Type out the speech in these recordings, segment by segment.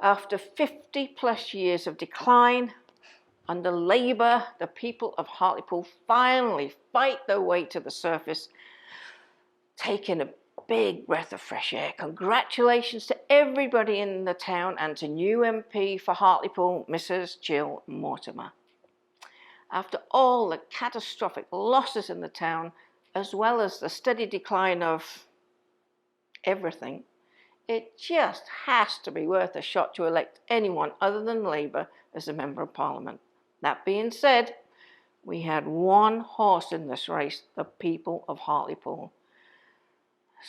After 50 plus years of decline, under Labour, the people of Hartlepool finally fight their way to the surface, taking a big breath of fresh air. Congratulations to everybody in the town and to new MP for Hartlepool, Mrs. Jill Mortimer. After all the catastrophic losses in the town, as well as the steady decline of everything, it just has to be worth a shot to elect anyone other than Labour as a Member of Parliament. That being said, we had one horse in this race, the people of Hartlepool.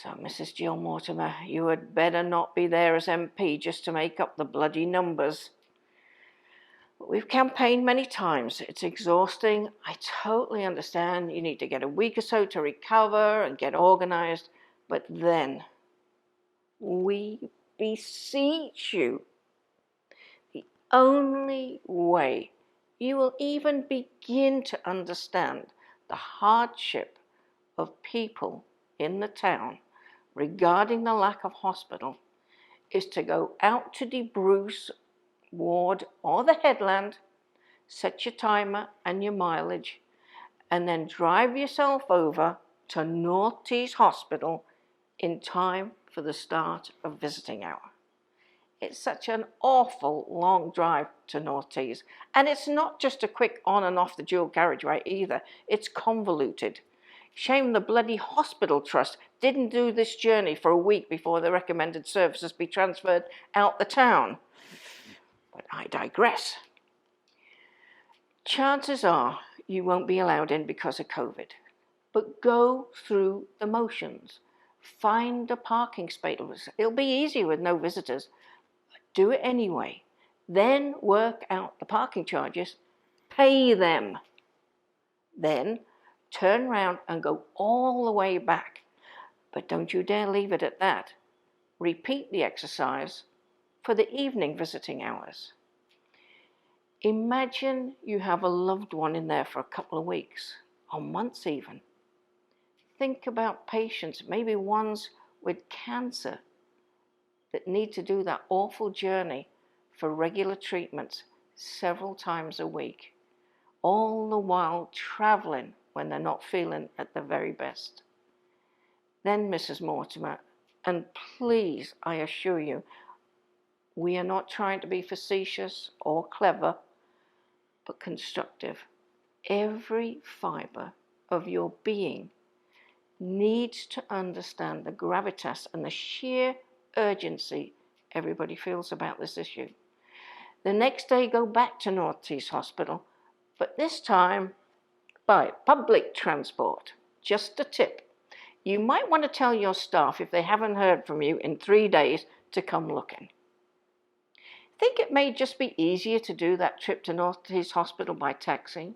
So, Mrs. Jill Mortimer, you had better not be there as MP just to make up the bloody numbers. But we've campaigned many times. It's exhausting. I totally understand. You need to get a week or so to recover and get organised. But then, we beseech you, the only way you will even begin to understand the hardship of people in the town regarding the lack of hospital is to go out to the Bruce ward or the headland, set your timer and your mileage, and then drive yourself over to North Tees Hospital in time for the start of visiting hour. It's such an awful long drive to North Tees, and it's not just a quick on and off the dual carriageway either. It's convoluted. Shame the bloody hospital trust didn't do this journey for a week before the recommended services be transferred out the town. But I digress. Chances are you won't be allowed in because of COVID, but go through the motions. Find a parking space. It'll be easy with no visitors. Do it anyway. Then work out the parking charges, pay them. Then turn round and go all the way back. But don't you dare leave it at that. Repeat the exercise for the evening visiting hours. Imagine you have a loved one in there for a couple of weeks, or months even. Think about patients, maybe ones with cancer, that need to do that awful journey for regular treatments several times a week, all the while travelling when they're not feeling at their very best. Then, Mrs. Mortimer, and please, I assure you, we are not trying to be facetious or clever, but constructive. Every fibre of your being needs to understand the gravitas and the sheer urgency everybody feels about this issue. The next day, go back to North Tees Hospital, but this time by public transport. Just a tip. You might want to tell your staff, if they haven't heard from you in 3 days, to come looking. Think it may just be easier to do that trip to North Tees Hospital by taxi?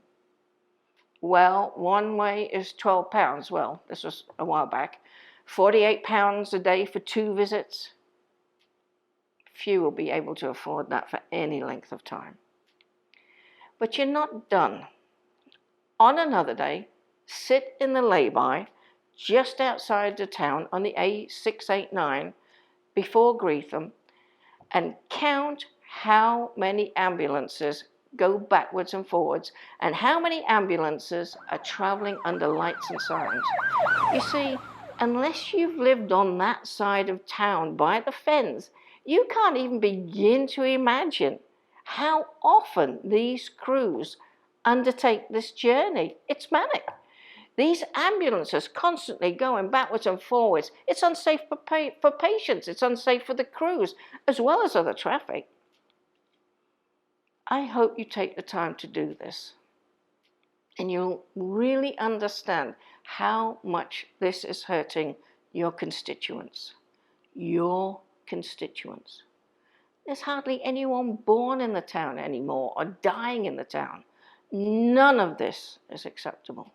Well, one way is £12. Well, this was a while back. £48 a day for 2 visits. Few will be able to afford that for any length of time. But you're not done. On another day, sit in the lay-by just outside the town on the A689 before Greetham and count how many ambulances go backwards and forwards and how many ambulances are travelling under lights and sirens. You see, unless you've lived on that side of town by the fens, you can't even begin to imagine how often these crews undertake this journey. It's manic. These ambulances constantly going backwards and forwards. It's unsafe for patients. It's unsafe for the crews, as well as other traffic. I hope you take the time to do this, and you'll really understand how much this is hurting your constituents. Your constituents. There's hardly anyone born in the town anymore or dying in the town. None of this is acceptable.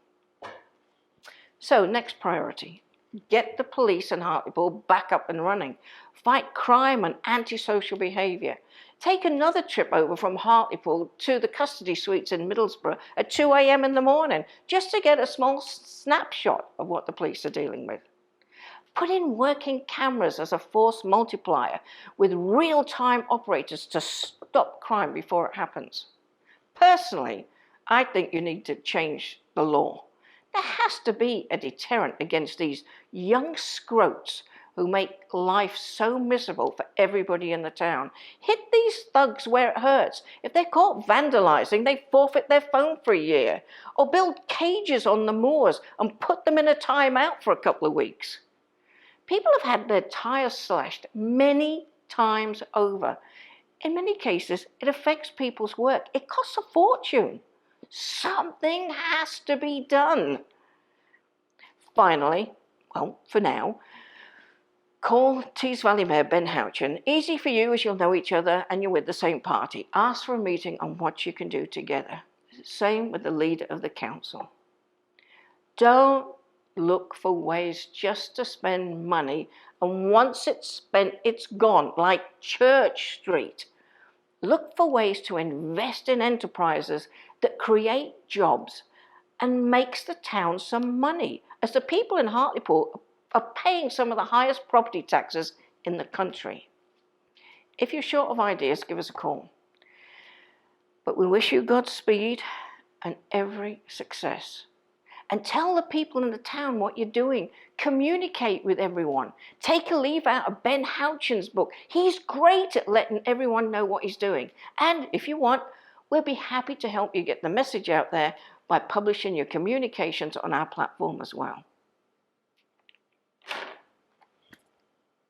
So, next priority, get the police in Hartlepool back up and running. Fight crime and antisocial behaviour. Take another trip over from Hartlepool to the custody suites in Middlesbrough at 2 a.m. in the morning, just to get a small snapshot of what the police are dealing with. Put in working cameras as a force multiplier with real-time operators to stop crime before it happens. Personally, I think you need to change the law. There has to be a deterrent against these young scroats who make life so miserable for everybody in the town. Hit these thugs where it hurts. If they're caught vandalizing, they forfeit their phone for a year. Or build cages on the moors and put them in a timeout for a couple of weeks. People have had their tires slashed many times over. In many cases, it affects people's work. It costs a fortune. Something has to be done. Finally, well, for now, call Tees Valley Mayor Ben Houchen. Easy for you as you'll know each other and you're with the same party. Ask for a meeting on what you can do together. Same with the leader of the council. Don't look for ways just to spend money, and once it's spent, it's gone, like Church Street. Look for ways to invest in enterprises that create jobs and makes the town some money, as the people in Hartlepool are paying some of the highest property taxes in the country. If you're short of ideas, give us a call. But we wish you Godspeed and every success. And tell the people in the town what you're doing. Communicate with everyone. Take a leaf out of Ben Houchen's book. He's great at letting everyone know what he's doing. And if you want, we'll be happy to help you get the message out there by publishing your communications on our platform as well.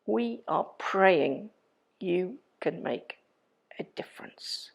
We are praying you can make a difference.